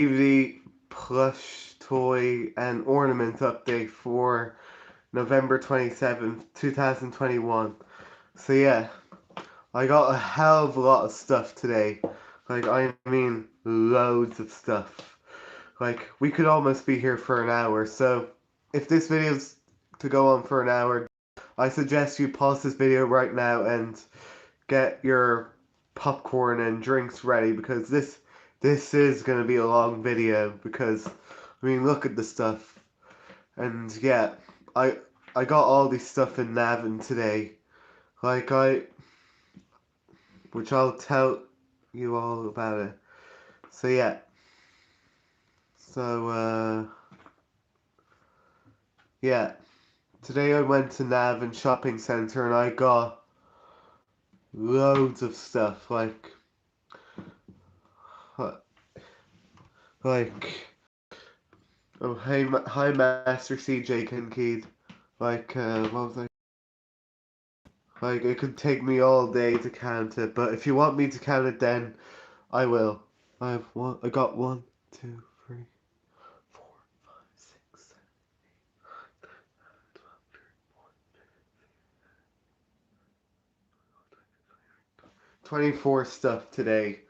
DVD, Plush, Toy, and Ornament update for November 27th, 2021. So yeah, I got a hell of a lot of stuff today. Like, I mean, loads of stuff. Like, we could almost be here for an hour, so if this video's to go on for an hour, I suggest you pause this video right now and get your popcorn and drinks ready, because this is gonna be a long video, because I mean, look at the stuff. And yeah, I I got all this stuff in Navan today. Like which I'll tell you all about it. So yeah. So yeah. Today I went to Navan Shopping Centre and I got loads of stuff uh, like oh hey hi Master CJ Kincaid. What was I? Like, it could take me all day to count it, but if you want me to count it, then I will. I got 1, 2, 3, 4, 5, 6, 7, 24 stuff today.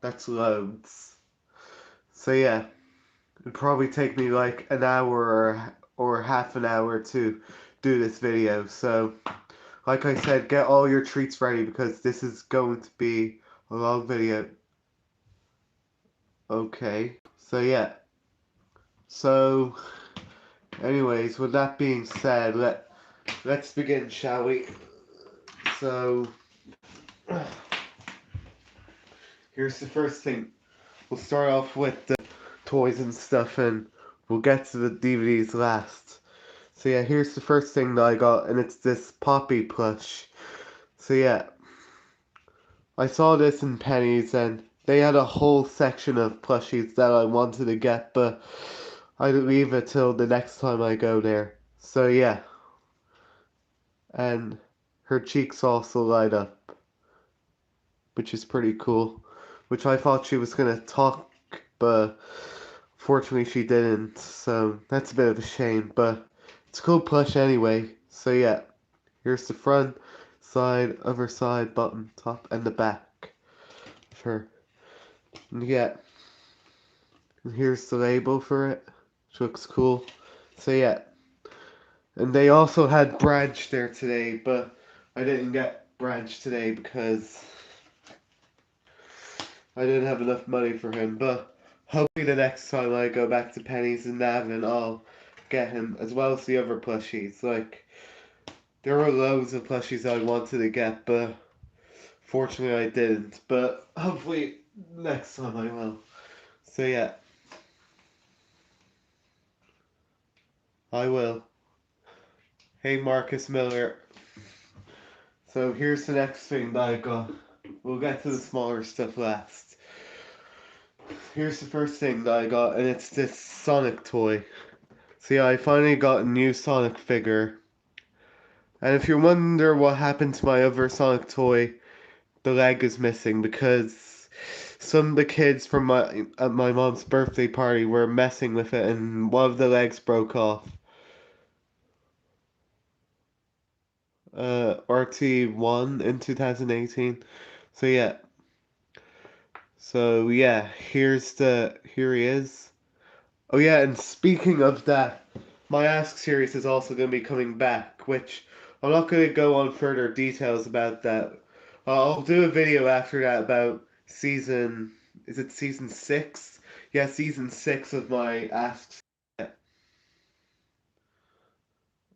That's loads. So yeah, it'd probably take me like an hour or half an hour to do this video. So, like I said, get all your treats ready because this is going to be a long video. Okay, so yeah. So, anyways, with that being said, let's begin, shall we? So, here's the first thing. We'll start off with the toys and stuff, and we'll get to the DVDs last. So yeah, here's the first thing that I got, and it's this Poppy plush. So yeah, I saw this in Penny's, and they had a whole section of plushies that I wanted to get, but I'd leave it till the next time I go there. So yeah, and her cheeks also light up, which is pretty cool. Which I thought she was gonna talk, but fortunately she didn't. So that's a bit of a shame, but it's a cool plush anyway. So yeah, here's the front, side, other side, bottom, top, and the back of her. And yeah, and here's the label for it, which looks cool. So yeah, and they also had Branch there today, but I didn't get Branch today because I didn't have enough money for him. But hopefully the next time I go back to Penny's and Navan, I'll get him, as well as the other plushies. Like, there were loads of plushies I wanted to get, but fortunately I didn't. But hopefully next time I will. So yeah, I will. Hey Marcus Miller. So here's the next thing that I got. We'll get to the smaller stuff last. Here's the first thing that I got, and it's this Sonic toy. So yeah, I finally got a new Sonic figure. And if you wonder what happened to my other Sonic toy, the leg is missing because some of the kids from my mom's birthday party were messing with it, and one of the legs broke off. RT1 in 2018. So yeah. So yeah, here he is. Oh yeah, and speaking of that, my Ask series is also going to be coming back, which I'm not going to go on further details about that. I'll do a video after that about season, is it season 6? Yeah, season 6 of my Asks.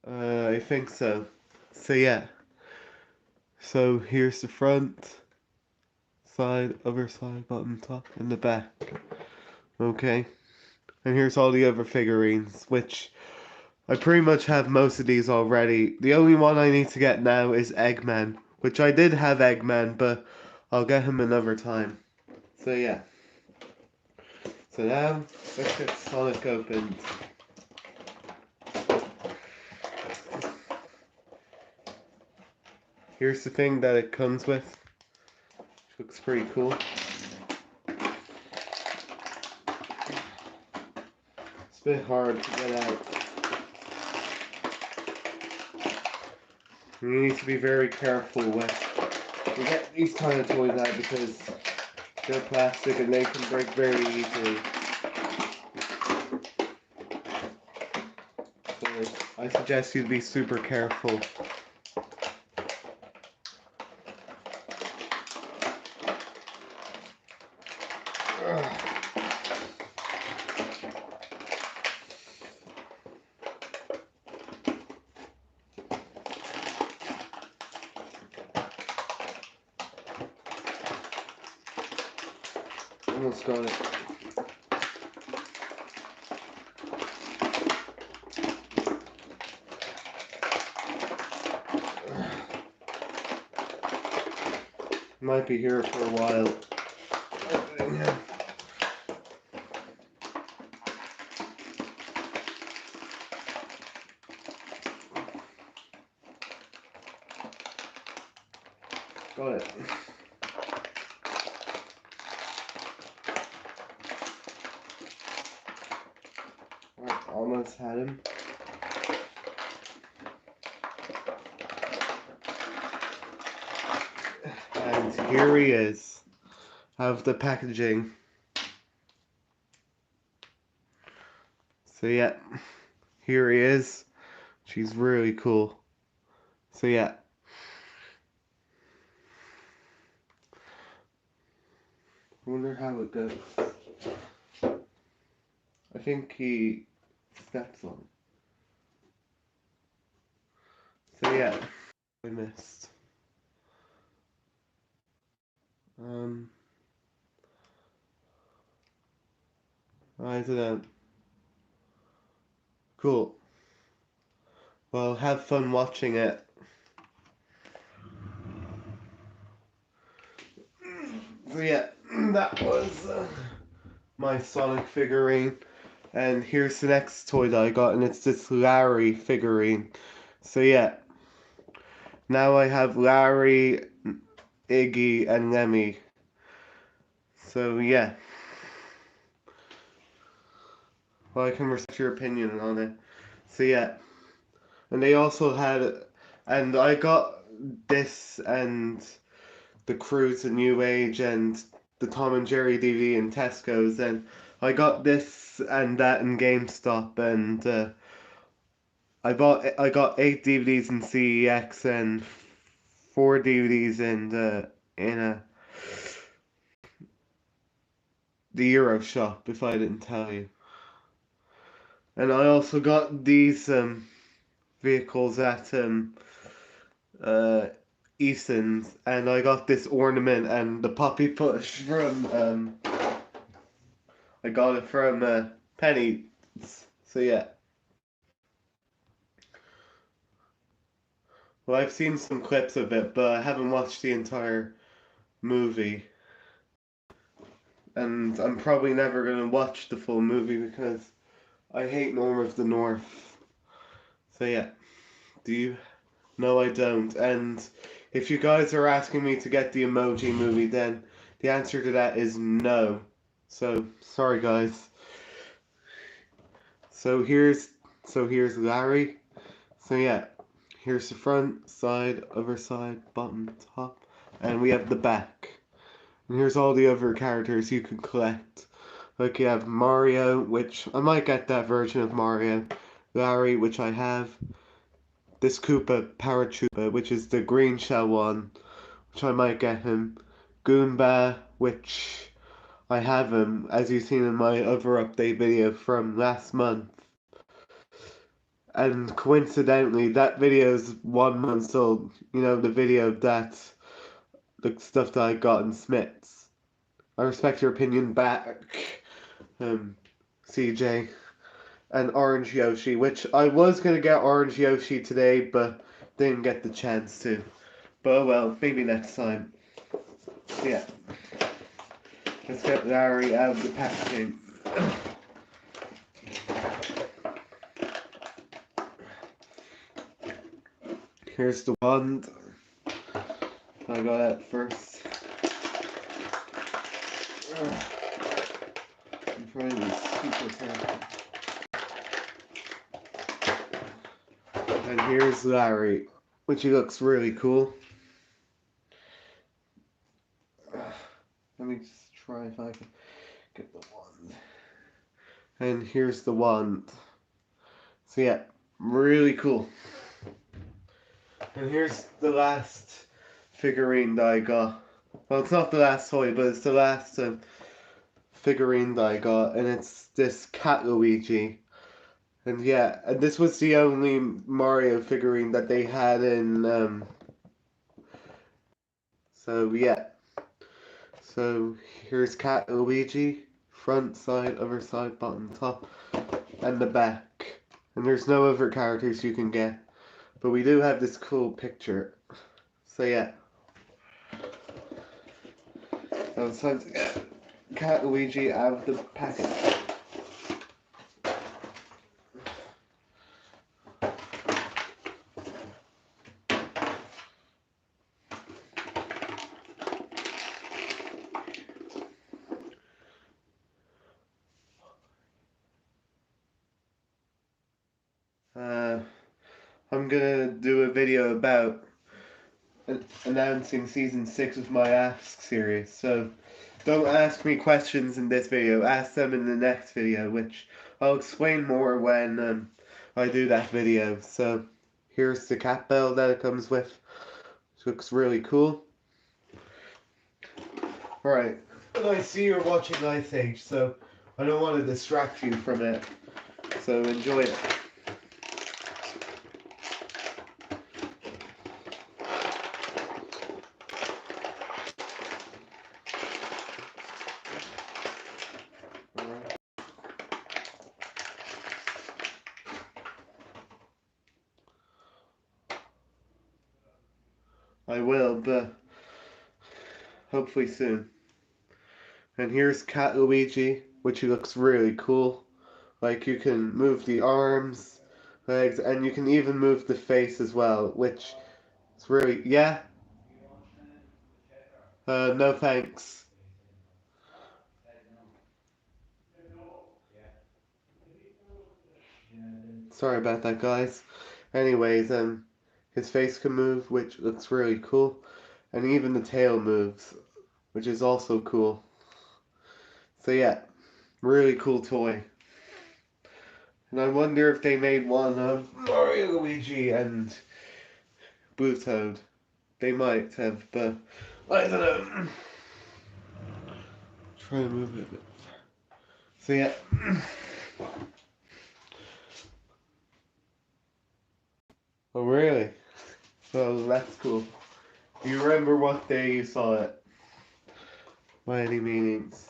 I think so. So yeah, so here's the front, side, other side, bottom, top, and the back. Okay, and here's all the other figurines, which I pretty much have most of these already. The only one I need to get now is Eggman, which I did have Eggman, but I'll get him another time. So yeah. So now, let's get Sonic opened. Here's the thing that it comes with, which looks pretty cool. bit hard to get out. You need to be very careful when you get these kind of toys out because they're plastic and they can break very easily. So I suggest you be super careful. Almost got it. Might be here for a while. Got it. Alright, almost had him. And here he is. Have the packaging. So yeah, here he is. She's really cool. So yeah. I wonder how it goes. I think he steps on it. So yeah, I missed. I don't know. Cool. Well, have fun watching it. So yeah, that was my Sonic figurine. And here's the next toy that I got, and it's this Larry figurine. So yeah, now I have Larry, Iggy, and Lemmy. So yeah. Well, I can respect your opinion on it. So yeah. And they also had, and I got this and the Cruise of New Age and the Tom and Jerry DVD in Tesco's, and I got this and that in GameStop, and I got 8 DVDs in CEX and 4 DVDs in the Euro shop, if I didn't tell you. And I also got these vehicles at Eason's, and I got this Ornament and the Poppy Push from I got it from Penny. So yeah. Well, I've seen some clips of it, but I haven't watched the entire movie. And I'm probably never gonna watch the full movie because I hate Norm of the North. So yeah. Do you? No, I don't. And if you guys are asking me to get the Emoji Movie, then the answer to that is no. So sorry, guys. So here's Larry. So yeah, here's the front, side, other side, bottom, top, and we have the back. And here's all the other characters you can collect. Like you have Mario, which I might get that version of Mario. Larry, which I have. This Koopa, Paratroopa, which is the green shell one, which I might get him. Goomba, which I have him, as you've seen in my other update video from last month. And coincidentally, that video is 1 month old. You know, the video that, the stuff that I got in Smith's. I respect your opinion back, CJ. And Orange Yoshi, which I was going to get Orange Yoshi today, but didn't get the chance to. But oh well, maybe next time. Yeah. Let's get Larry out of the packaging. Here's the wand. I got that first. I'm trying to be super careful. And here's Larry, which he looks really cool. Let me just try if I can get the wand. And here's the wand. So yeah, really cool. And here's the last figurine that I got. Well, it's not the last toy, but it's the last figurine that I got, and it's this Cat Luigi. And yeah, and this was the only Mario figurine that they had in. So yeah, so here's Cat Luigi, front, side, other side, bottom, top, and the back. And there's no other characters you can get, but we do have this cool picture. So yeah, so it's time to get Cat Luigi out of the packet. I'm gonna do a video about announcing season 6 of my Ask series. So don't ask me questions in this video, ask them in the next video, which I'll explain more when I do that video. So here's the cat bell that it comes with, which looks really cool. Alright, I see you're watching Ice Age, so I don't want to distract you from it. So enjoy it. I will, but hopefully soon. And here's Cat Luigi, which looks really cool. Like you can move the arms, legs, and you can even move the face as well, which is really, yeah. No thanks. Sorry about that, guys. Anyways, his face can move, which looks really cool, and even the tail moves, which is also cool. So yeah, really cool toy. And I wonder if they made one of Mario, Luigi, and Blue Toad. They might have, but I don't know. Try to move it a bit. So yeah. Oh really? So that's cool. Do you remember what day you saw it? By any meanings.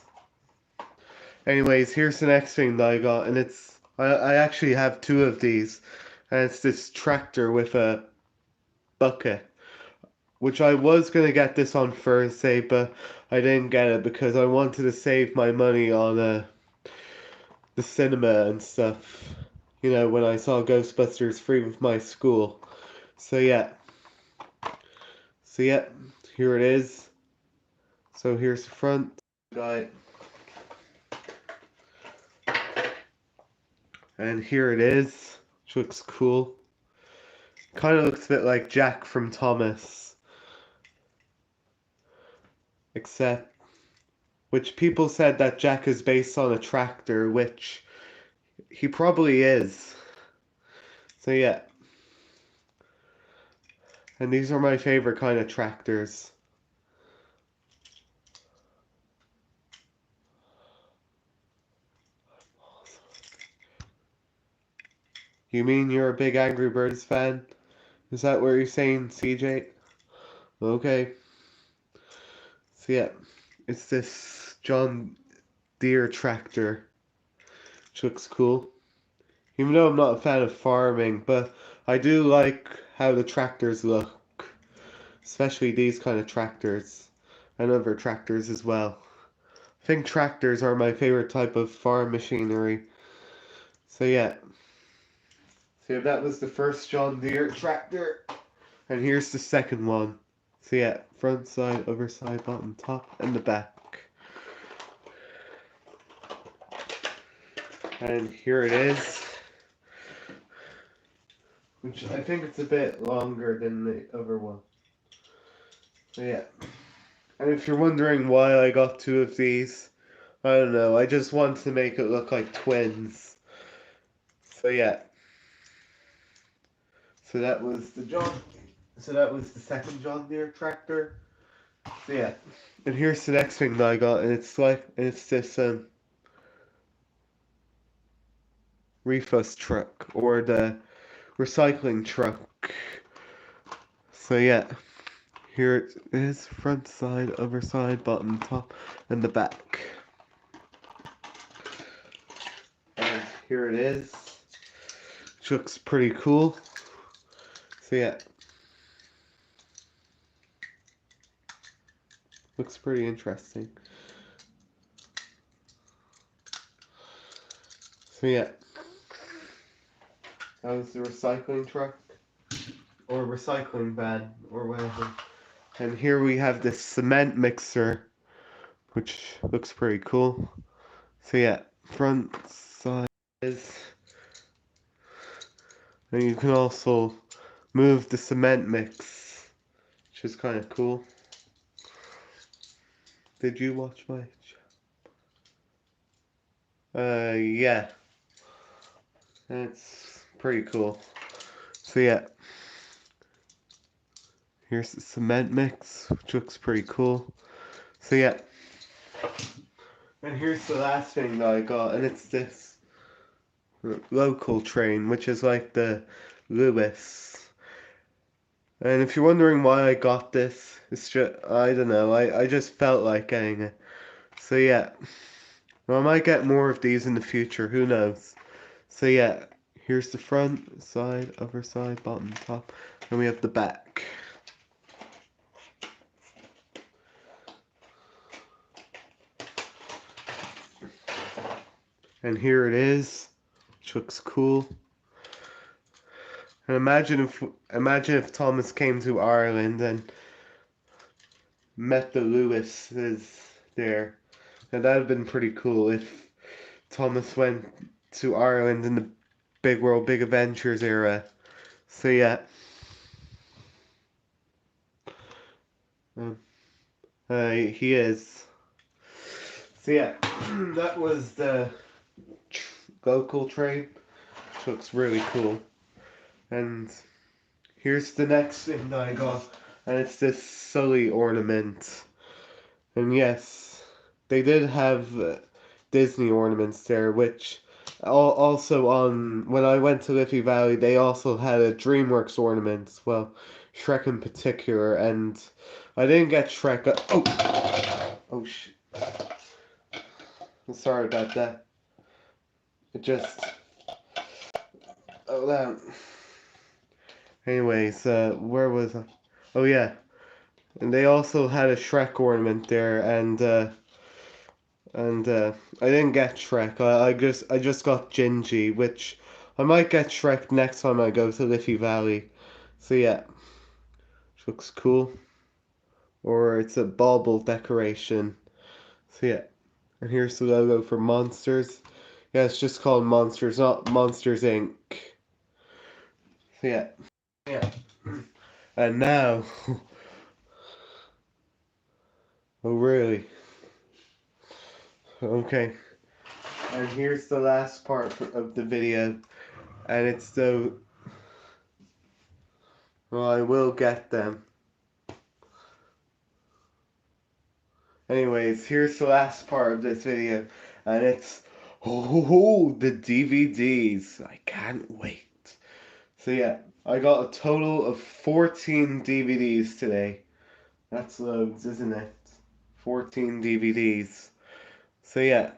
Anyways, here's the next thing that I got, and I actually have two of these, and it's this tractor with a bucket, which I was gonna get this on Thursday, but I didn't get it because I wanted to save my money on the cinema and stuff. You know, when I saw Ghostbusters free with my school. So yeah. So yeah, here it is. So here's the front. Got it. And here it is, which looks cool. Kind of looks a bit like Jack from Thomas. Except, which people said that Jack is based on a tractor, which he probably is. So yeah. And these are my favorite kind of tractors. You mean you're a big Angry Birds fan? Is that what you're saying, CJ? Okay. So yeah, it's this John Deere tractor, which looks cool. Even though I'm not a fan of farming, but I do like how the tractors look. Especially these kind of tractors. And other tractors as well. I think tractors are my favorite type of farm machinery. So yeah. So that was the first John Deere tractor. And here's the second one. So yeah, front side, other side, bottom, top, and the back. And here it is. which I think it's a bit longer than the other one. So yeah. And if you're wondering why I got two of these, I don't know, I just want to make it look like twins. So yeah. So that was the second John Deere tractor. So yeah. And here's the next thing that I got, and it's this refus truck, or the recycling truck. So yeah. Here it is, front side, other side, bottom, top, and the back. And here it is. Which looks pretty cool. So yeah. Looks pretty interesting. So yeah. That was the recycling truck. Or recycling van, or whatever. And here we have the cement mixer, which looks pretty cool. So yeah, front side is, and you can also move the cement mix, which is kind of cool. Did you watch my? Yeah, it's pretty cool. So yeah, here's the cement mix, which looks pretty cool. So yeah, and here's the last thing that I got, and it's this local train, which is like the Lewis. And if you're wondering why I got this, it's just, I don't know, I just felt like getting it. So yeah, well, I might get more of these in the future, who knows. So yeah, here's the front, side, other side, bottom, top, and we have the back. And here it is, which looks cool. And imagine if Thomas came to Ireland and met the Lewises there. And that'd have been pretty cool if Thomas went to Ireland in the Big World Big Adventures era. So yeah. Um, he is. So yeah, that was the local train, which looks really cool. And here's the next thing that I got, and it's this Sully ornament. And yes, they did have Disney ornaments there, which also on when I went to Liffey Valley, they also had a DreamWorks ornament. Well, Shrek in particular, and I didn't get Shrek. Oh shit! I'm sorry about that. It just that. Anyways, where was I? Oh yeah, and they also had a Shrek ornament there, and I didn't get Shrek. I just got Gingy, which I might get Shrek next time I go to Liffey Valley. So yeah, which looks cool. Or it's a bauble decoration. So yeah, and here's the logo for Monsters. Yeah, it's just called Monsters, not Monsters Inc. So yeah, yeah. And now, oh really? Okay. And here's the last part of the video, and it's the, well, I will get them. Anyways, here's the last part of this video, and it's, oh, the DVDs. I can't wait. So yeah, I got a total of 14 DVDs today. That's loads, isn't it? 14 DVDs. So yeah,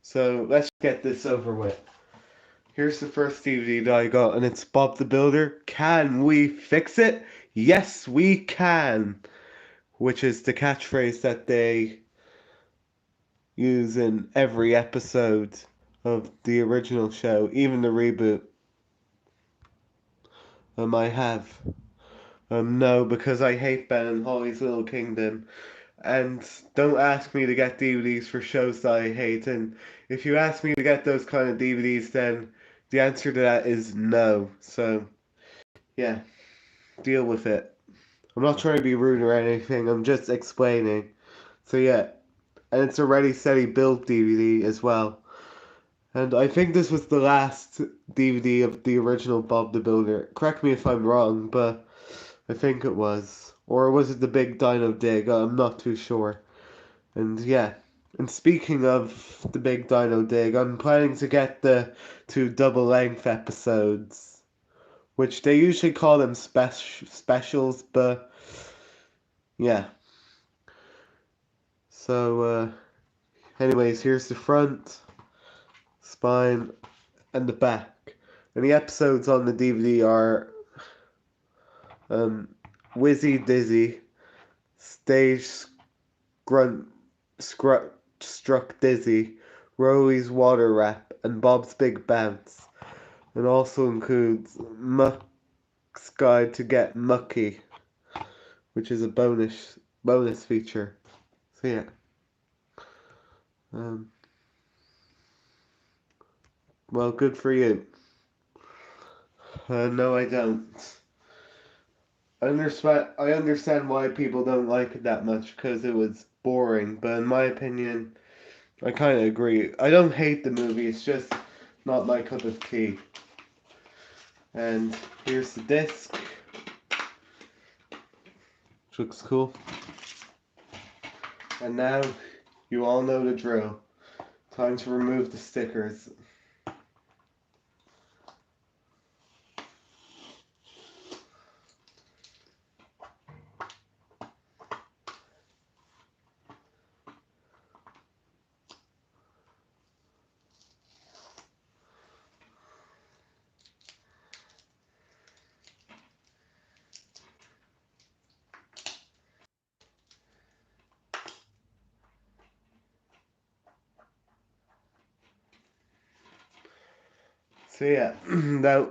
so let's get this over with. Here's the first DVD that I got, and it's Bob the Builder. Can we fix it? Yes, we can. Which is the catchphrase that they use in every episode of the original show, even the reboot. I have. No, because I hate Ben and Holly's Little Kingdom. And don't ask me to get DVDs for shows that I hate. And if you ask me to get those kind of DVDs, then the answer to that is no. So, yeah, deal with it. I'm not trying to be rude or anything, I'm just explaining. So yeah, and it's a Ready Steady Build DVD as well. And I think this was the last DVD of the original Bob the Builder. Correct me if I'm wrong, but I think it was. Or was it the Big Dino Dig? I'm not too sure. And yeah. And speaking of the Big Dino Dig, I'm planning to get the two double length episodes, which they usually call them specials, but yeah. So, anyways, here's the front, spine, and the back. And the episodes on the DVD are Wizzy Dizzy, Stage Grunt, Struck Dizzy, Rowie's Water Rap, and Bob's Big Bounce. It also includes Muck's Guide to Get Mucky, which is a bonus feature. So yeah. Um, well, good for you. No, I don't. I understand why people don't like it that much because it was boring, but in my opinion, I kind of agree. I don't hate the movie, it's just not my cup of tea. And here's the disc, which looks cool. And now, you all know the drill. Time to remove the stickers. So yeah, that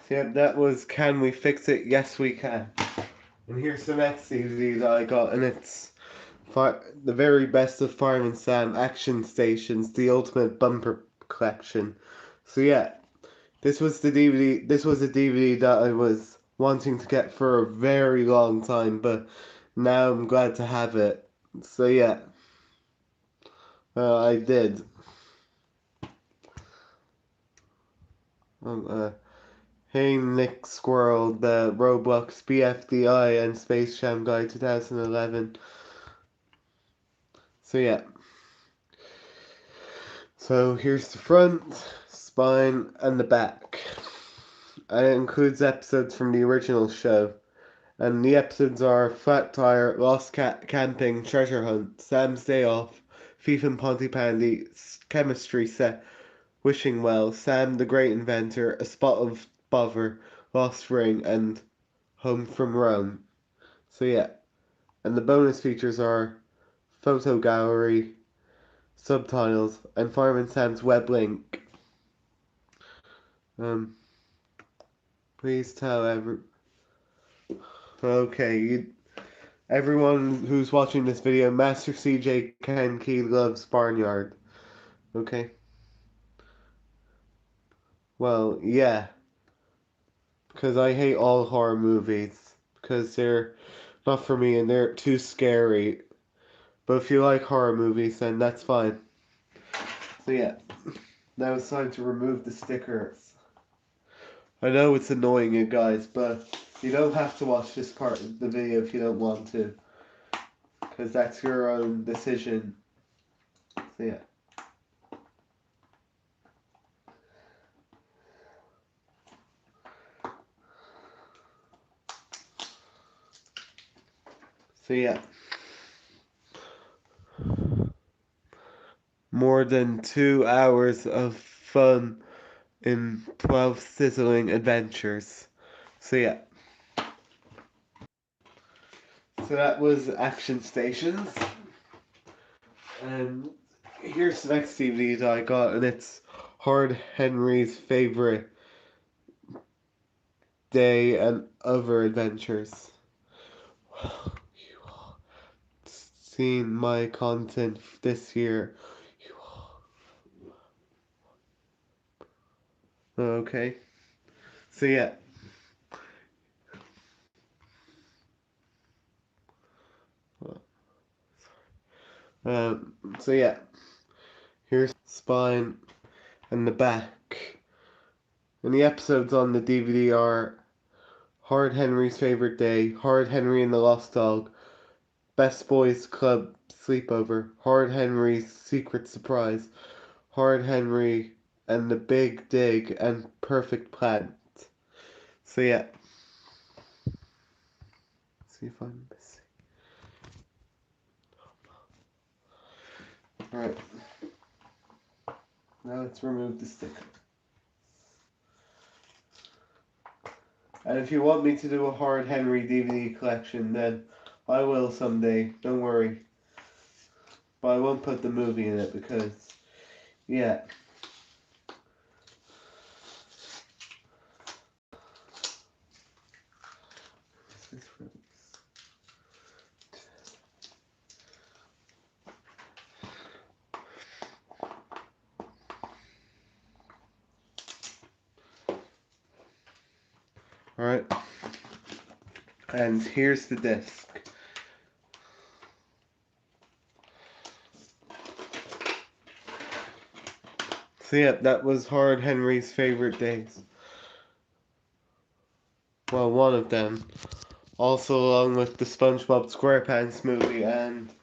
yeah, that was Can We Fix It? Yes, we can. And here's the next CD that I got, and it's the very best of Fireman Sam Action Stations, the Ultimate Bumper Collection. So yeah, this was the DVD. This was a DVD that I was wanting to get for a very long time, but now I'm glad to have it. So yeah, I did. Um, uh, Hey Nick Squirrel, the Roblox BFDI and Space Jam Guide 2011. So yeah. So here's the front, spine, and the back. And it includes episodes from the original show. And the episodes are Flat Tire, Lost Cat Camping, Treasure Hunt, Sam's Day Off, Thief and Pontypandy, Chemistry Set, Wishing Well, Sam the Great Inventor, A Spot of Bother, Lost Ring, and Home from Rome. So yeah. And the bonus features are photo gallery, subtitles, and Fireman Sam's web link. Um, please tell Okay, everyone who's watching this video, Master CJ Ken Key loves Barnyard. Okay. Well, yeah, because I hate all horror movies because they're not for me and they're too scary. But if you like horror movies, then that's fine. So yeah, now it's time to remove the stickers. I know it's annoying you guys, but you don't have to watch this part of the video if you don't want to, because that's your own decision. So yeah. So yeah. More than 2 hours of fun in 12 sizzling adventures. So yeah. So that was Action Stations. And here's the next DVD that I got, and it's Hard Henry's Favorite Day and Other Adventures. You all seen my content this year. Okay. So yeah. So yeah. Here's spine and the back. And the episodes on the DVD are Hard Henry's Favorite Day, Hard Henry and the Lost Dog, Best Boys Club Sleepover, Hard Henry's Secret Surprise, Hard Henry and the Big Dig, and Perfect Plant. So yeah. See if I'm missing. Alright. Now let's remove the sticker. And if you want me to do a Hard Henry DVD collection, then I will someday. Don't worry. But I won't put the movie in it because, yeah. Alright. And here's the disc. So yeah, that was Hard Henry's Favorite Days. Well, one of them. Also along with the SpongeBob SquarePants movie and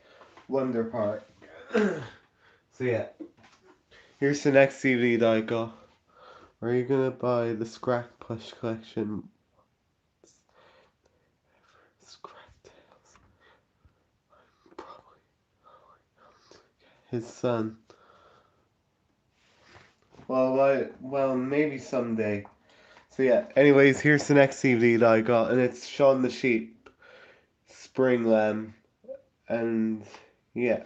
Wonder Park. So yeah. Here's the next DVD that I got. Are you gonna buy the Scrap Plush collection? Scrap Tales. Probably his son. Well, maybe someday. So yeah. Anyways, here's the next DVD that I got, and it's Shaun the Sheep, Spring Lamb, and yeah.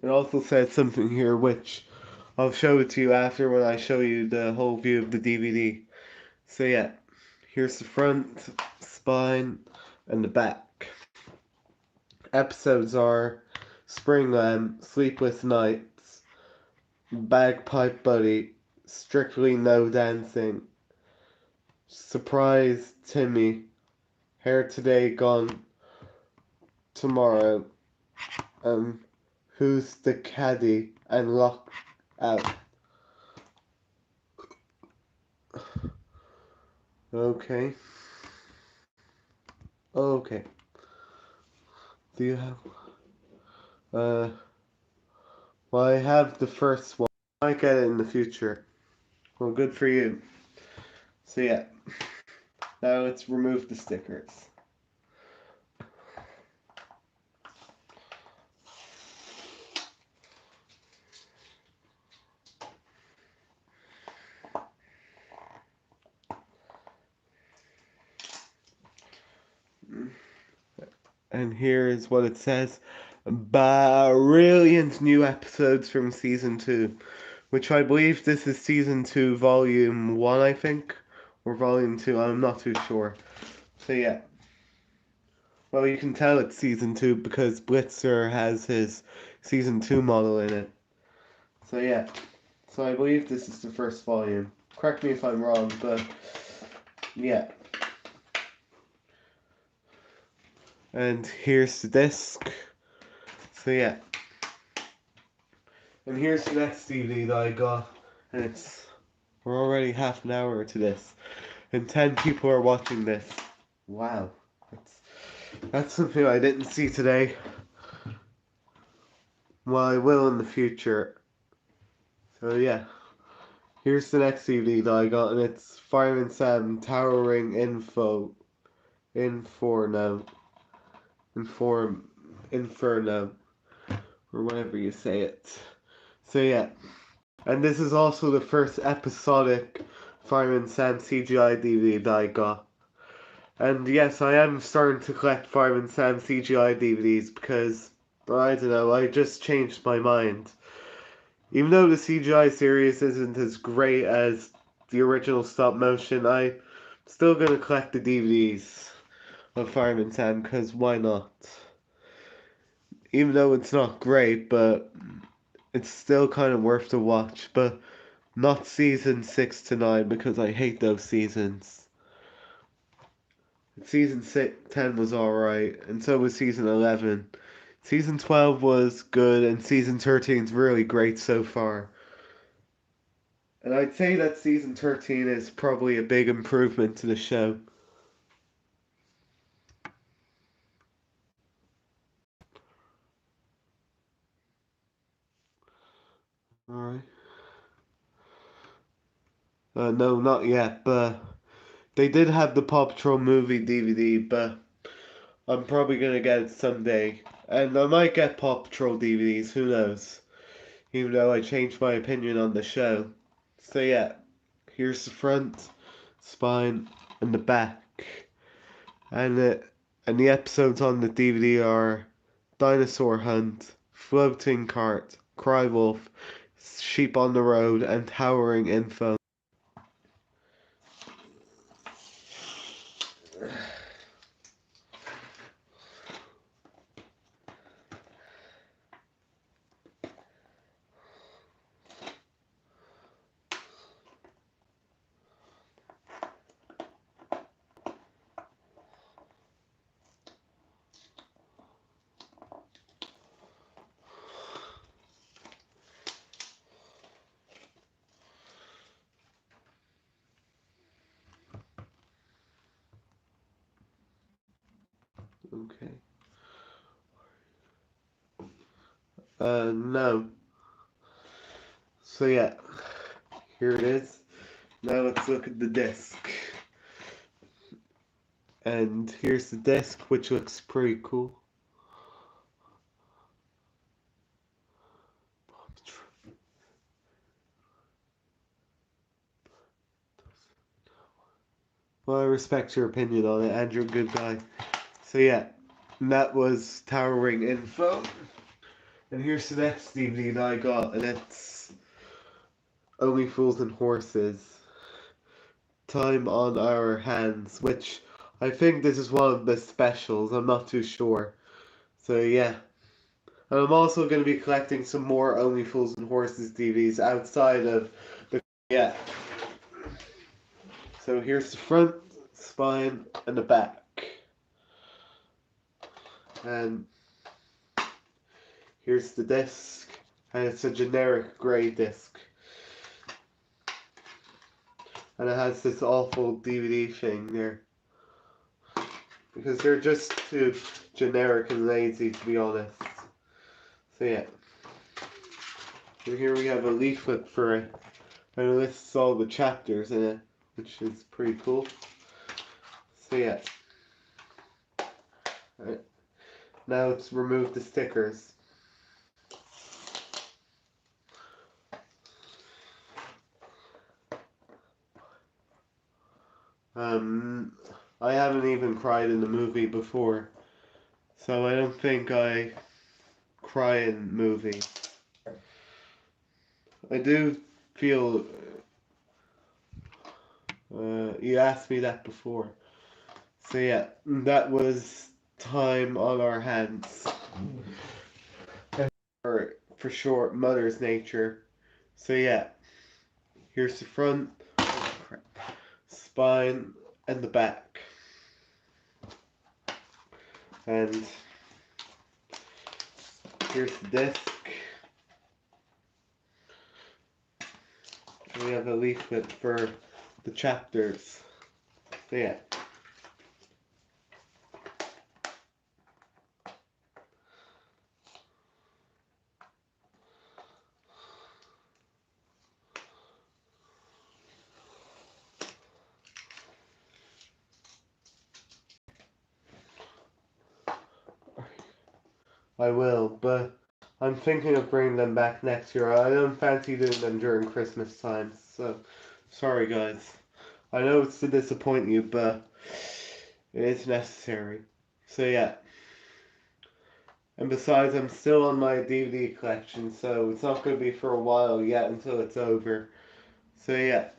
It also says something here which I'll show it to you after when I show you the whole view of the DVD. So yeah, here's the front, spine, and the back. Episodes are Spring Lamb, Sleepless Nights, Bagpipe Buddy, Strictly No Dancing, Surprise Timmy, Hair Today Gone Tomorrow, Who's the Caddy, and Lock Out. Okay. Okay. Do you have well, I have the first one. I might get it in the future. Well, good for you. So yeah. Now let's remove the stickers. And here is what it says. Brilliant new episodes from season 2. Which I believe this is season 2, volume 1, I think. Or volume 2, I'm not too sure. So yeah. Well, you can tell it's season 2 because Blitzer has his season 2 model in it. So yeah. So I believe this is the first volume. Correct me if I'm wrong, but yeah. And here's the disc. So yeah. And here's the next DVD that I got. And we're already half an hour to this. And 10 people are watching this. Wow. That's something I didn't see today. Well, I will in the future. So yeah. Here's the next DVD that I got, and it's Fireman Sam Towering Inferno, Inferno, or whatever you say it. So yeah, and this is also the first episodic Fireman Sam CGI DVD that I got. And yes, I am starting to collect Fireman Sam CGI DVDs because, I don't know, I just changed my mind. Even though the CGI series isn't as great as the original stop motion, I'm still gonna collect the DVDs of Fireman Sam because why not? Even though it's not great, but it's still kind of worth to watch. But Not season 6 to 9 because I hate those seasons. Season 10 was alright, and so was season 11. Season 12 was good, and season 13 is really great so far. And I'd say that season 13 is probably a big improvement to the show. Alright. No, not yet, but they did have the Paw Patrol movie DVD, but I'm probably gonna get it someday. And I might get Paw Patrol DVDs, who knows? Even though I changed my opinion on the show. So yeah, here's the front, spine, and the back. And the episodes on the DVD are Dinosaur Hunt, Floating Cart, Cry Wolf, Sheep on the Road, and Towering Info. Okay. No. So yeah, here it is. Now let's look at the disc. And here's the disc, which looks pretty cool. Well, I respect your opinion on it, and you're a good guy. So yeah, that was Towering Info. And here's the next DVD that I got, and it's Only Fools and Horses. Time on Our Hands, which I think this is one of the specials. I'm not too sure. So yeah. And I'm also going to be collecting some more Only Fools and Horses DVDs outside of the... Yeah. So here's the front, spine, and the back. And here's the disc. And it's a generic grey disc. And it has this awful DVD thing there. Because they're just too generic and lazy, to be honest. So yeah. And here we have a leaflet for it. And it lists all the chapters in it, which is pretty cool. So yeah. Alright. Now let's remove the stickers. I haven't even cried in the movie before, so I don't think I cry in movies. I do feel, you asked me that before. So yeah, that was Time on Our Hands. Or for short, Mother's Nature. So yeah, here's the front, spine, and the back. And here's the disc. And we have a leaflet for the chapters. So yeah. I will, but I'm thinking of bringing them back next year. I don't fancy doing them during Christmas time, so sorry guys. I know it's to disappoint you, but it is necessary. So yeah. And besides, I'm still on my DVD collection, so it's not going to be for a while yet until it's over. So yeah.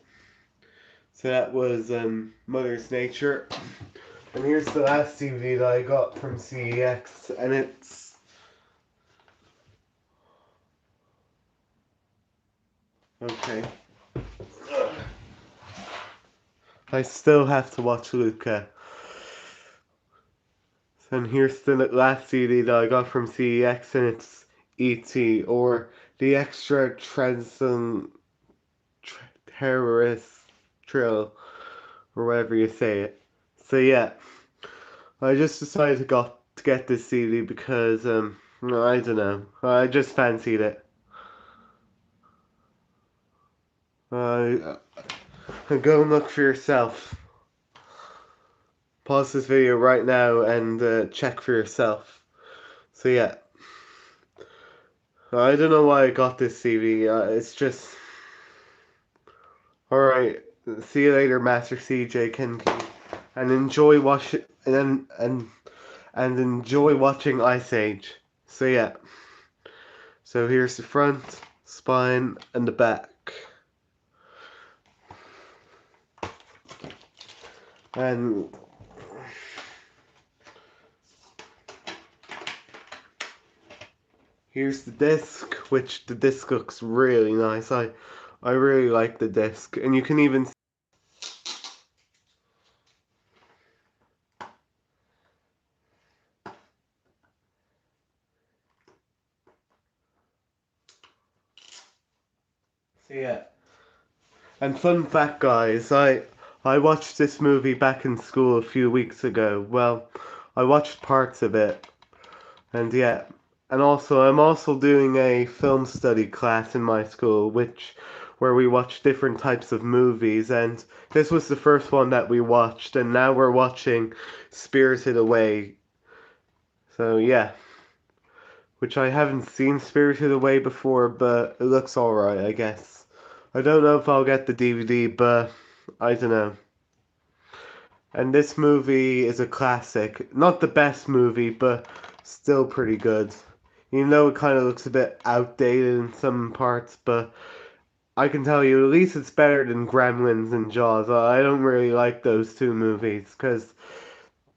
So that was Mother's Nature. And here's the last DVD that I got from CEX, and it's... Okay. I still have to watch Luca. And here's the last CD that I got from CEX, and it's E.T. or the Extra Terrestrial, or whatever you say it. So yeah, I just decided to get this CD because no, I don't know, I just fancied it. Uh, go and look for yourself. Pause this video right now and check for yourself. So yeah, I don't know why I got this CD. It's just all right. See you later, Master CJ Kenki, and enjoy watching and enjoy watching Ice Age. So yeah, so here's the front, spine, and the back, and here's the disc, which the disc looks really nice. I really like the disc, and you can even see it. And fun fact, guys, I watched this movie back in school a few weeks ago. Well, I watched parts of it, and yeah. And also, I'm also doing a film study class in my school, where we watch different types of movies, and this was the first one that we watched, and now we're watching Spirited Away. So yeah, which I haven't seen Spirited Away before, but it looks alright, I guess. I don't know if I'll get the DVD, but I don't know. And this movie is a classic. Not the best movie, but still pretty good. Even though it kind of looks a bit outdated in some parts, but I can tell you, at least it's better than Gremlins and Jaws. I don't really like those two movies, because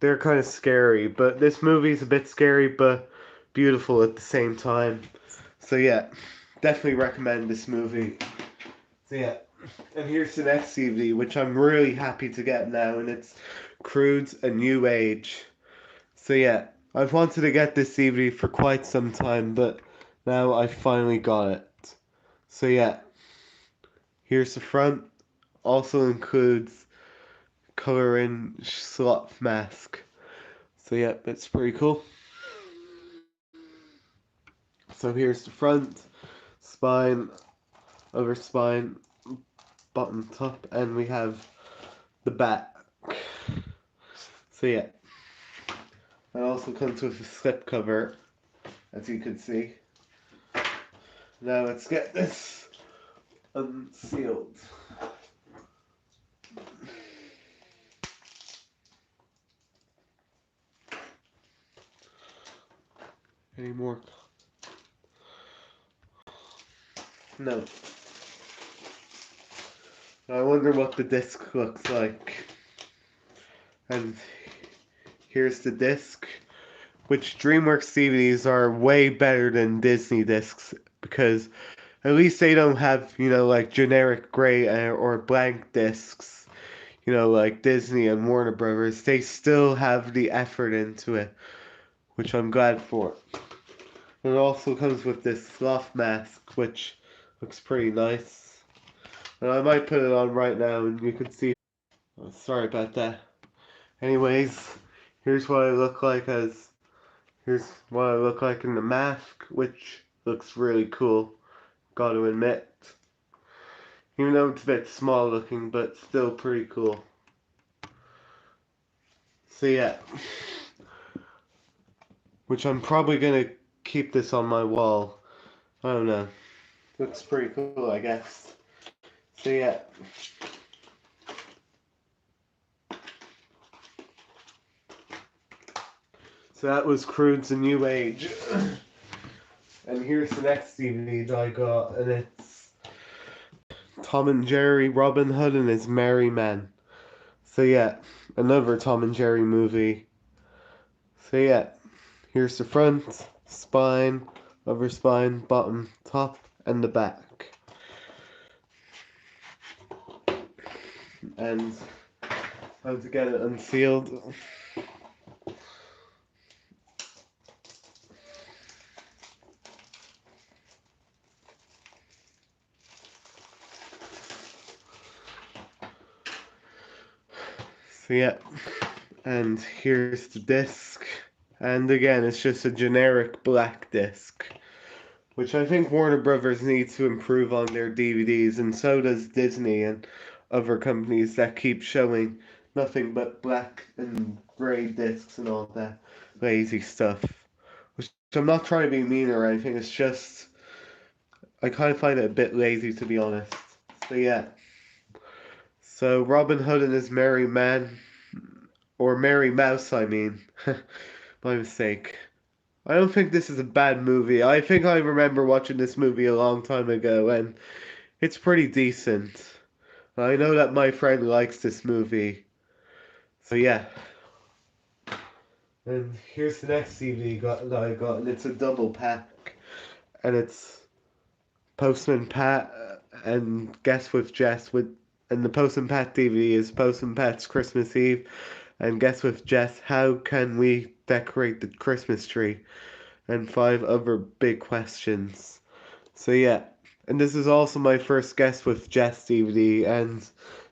they're kind of scary. But this movie's a bit scary, but beautiful at the same time. So yeah, definitely recommend this movie. So yeah, and here's the next CD, which I'm really happy to get now, and it's Crude's A New Age. So yeah, I've wanted to get this CD for quite some time, but now I finally got it. So yeah, here's the front. Also includes coloring slot mask. So yeah, it's pretty cool. So here's the front, spine, over spine, bottom top, and we have the back. So yeah, it also comes with a slip cover, as you can see. Now let's get this unsealed. Any more? No. I wonder what the disc looks like. And here's the disc, which DreamWorks DVDs are way better than Disney discs because at least they don't have, like generic gray or blank discs, like Disney and Warner Brothers. They still have the effort into it, which I'm glad for. And it also comes with this sloth mask, which looks pretty nice. And I might put it on right now and you can see. Oh, sorry about that. Anyways, here's what I look like here's what I look like in the mask, which looks really cool, gotta admit. Even though it's a bit small looking, but still pretty cool. So yeah, which I'm probably gonna keep this on my wall. I don't know. Looks pretty cool, I guess. So yeah. So that was Crude's A New Age. And here's the next DVD that I got, and it's Tom and Jerry, Robin Hood and His Merry Men. So yeah, another Tom and Jerry movie. So yeah, here's the front, spine, upper spine, bottom, top, and the back. And Time to get it unsealed. So yeah, and here's the disc. And again, it's just a generic black disc, which I think Warner Brothers needs to improve on their DVDs, and so does Disney and other companies that keep showing nothing but black and grey discs and all that lazy stuff. Which I'm not trying to be mean or anything, it's just I kind of find it a bit lazy to be honest. So yeah. So Robin Hood and his Merry Man, or Merry Mouse, I mean. My mistake. I don't think this is a bad movie. I think I remember watching this movie a long time ago, and it's pretty decent. I know that my friend likes this movie. So yeah. And here's the next CD that I got, and it's a double pack. And it's Postman Pat and Guess with Jess with and the Postman Pat DVD is Postman Pat's Christmas Eve and Guess with Jess How Can We Decorate the Christmas Tree and 5 other big questions. So yeah, and this is also my first Guess with Jess DVD, and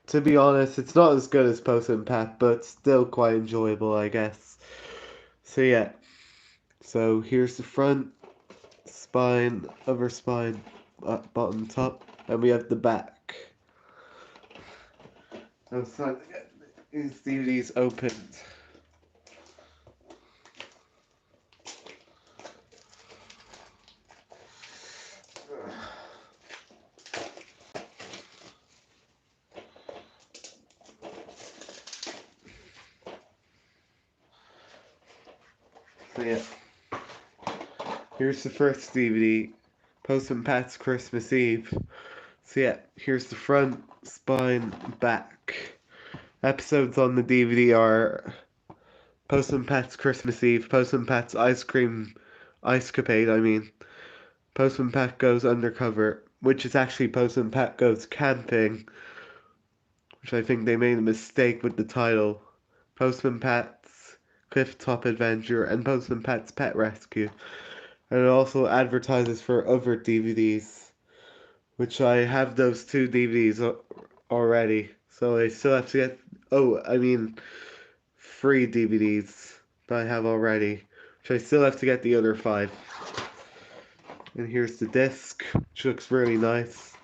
to be honest, it's not as good as Postman Pat, but still quite enjoyable, I guess. So yeah, so here's the front, spine, other spine, bottom, top, and we have the back. I'm starting to get these DVDs opened. So yeah, here's the first DVD, Postman Pat's Christmas Eve. So yeah, here's the front, spine, back. Episodes on the DVD are Postman Pat's Christmas Eve, Postman Pat's Ice Capade, I mean. Postman Pat Goes Undercover, which is actually Postman Pat Goes Camping, which I think they made a mistake with the title. Postman Pat's Cliff Top Adventure and Postman Pat's Pet Rescue. And it also advertises for other DVDs, which I have those 2 DVDs already. So I still have to get, oh, I mean, 3 DVDs that I have already, which I still have to get the other 5. And here's the disc, which looks really nice.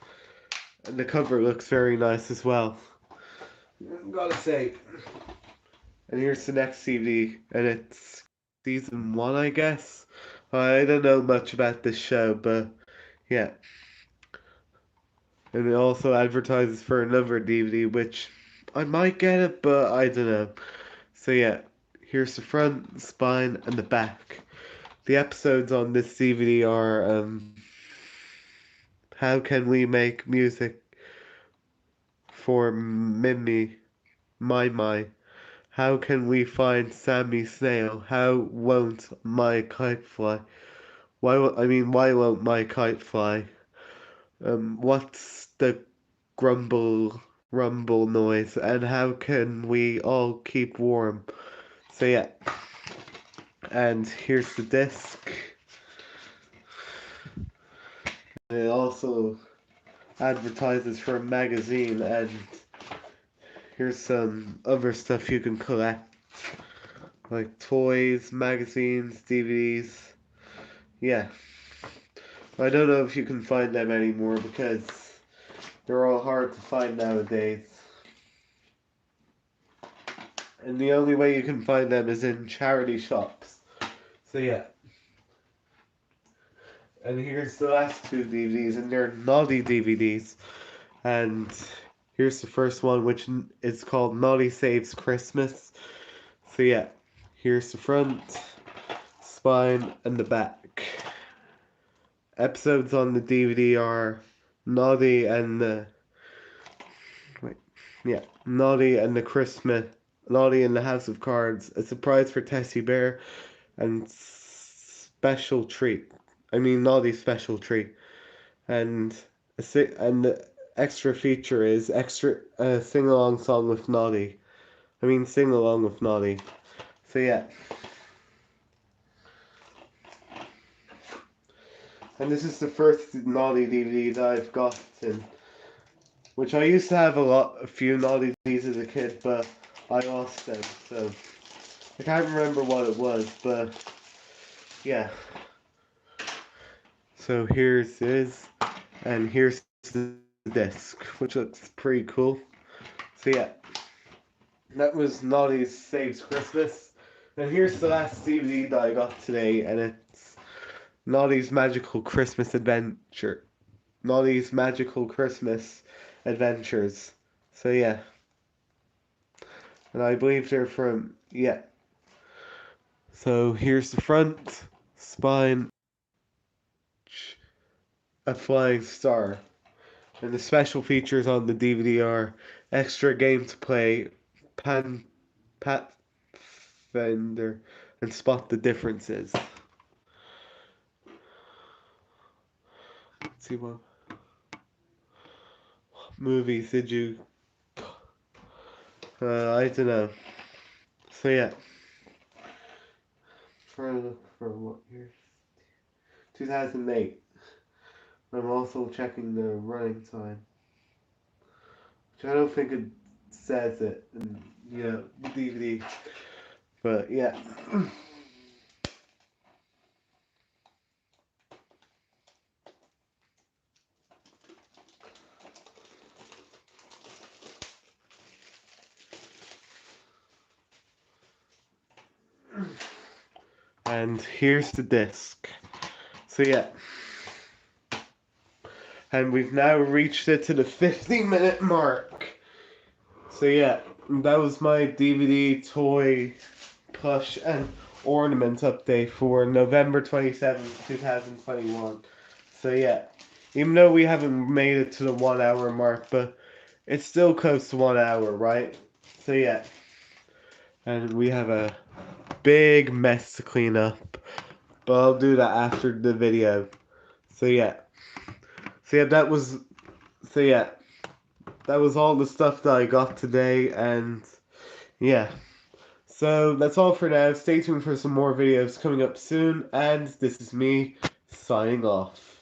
And the cover looks very nice as well. Gotta say. And here's the next CD, and it's season 1, I guess. I don't know much about this show, but yeah. And it also advertises for another DVD, which I might get it, but I don't know. So yeah, here's the front, spine, and the back. The episodes on this DVD are How Can We Make Music for Mimi, My. How can we find Sammy Snail? How won't my kite fly? Why won't my kite fly? What's the grumble rumble noise? And how can we all keep warm? So yeah, and here's the disc. It also advertises for a magazine, and here's some other stuff you can collect, like toys, magazines, DVDs. Yeah. I don't know if you can find them anymore because they're all hard to find nowadays. And the only way you can find them is in charity shops. So yeah. And here's the last 2 DVDs, and they're naughty DVDs. And here's the first one, which is called Naughty Saves Christmas. So yeah, here's the front, spine, and the back. Episodes on the DVD are Naughty and the wait, yeah, Naughty and the Christmas, Naughty and the House of Cards, A Surprise for Tessie Bear, and Special Treat. I mean Naughty Special Treat, and and the extra feature is extra sing along song with Naughty. I mean, sing along with Naughty. So yeah. And this is the first Naughty DVD that I've gotten, which I used to have a few Naughty DVDs as a kid, but I lost them, so I can't remember what it was, but yeah. So here's this, and here's the disc, which looks pretty cool. So yeah, that was Naughty's Saves Christmas. And here's the last DVD that I got today, and it's Naughty's Magical Christmas Adventure. Naughty's Magical Christmas Adventures. So yeah, and I believe they're from, yeah. So here's the front, spine, a flying star. And the special features on the DVD are extra game to play, pan, pat fender, and spot the differences. Let's see what movies did you? I don't know. So yeah, trying to look for what year? 2008. I'm also checking the running time, which I don't think it says it in the DVD. But yeah. And here's the disc. So yeah. And we've now reached it to the 50-minute mark. So yeah, that was my DVD, toy, plush, and ornament update for November 27th, 2021. So yeah, even though we haven't made it to the 1 hour mark, but it's still close to 1 hour, right? So yeah, and we have a big mess to clean up, but I'll do that after the video. So yeah, so yeah, so yeah, that was all the stuff that I got today, and yeah. So that's all for now. Stay tuned for some more videos coming up soon, and this is me signing off.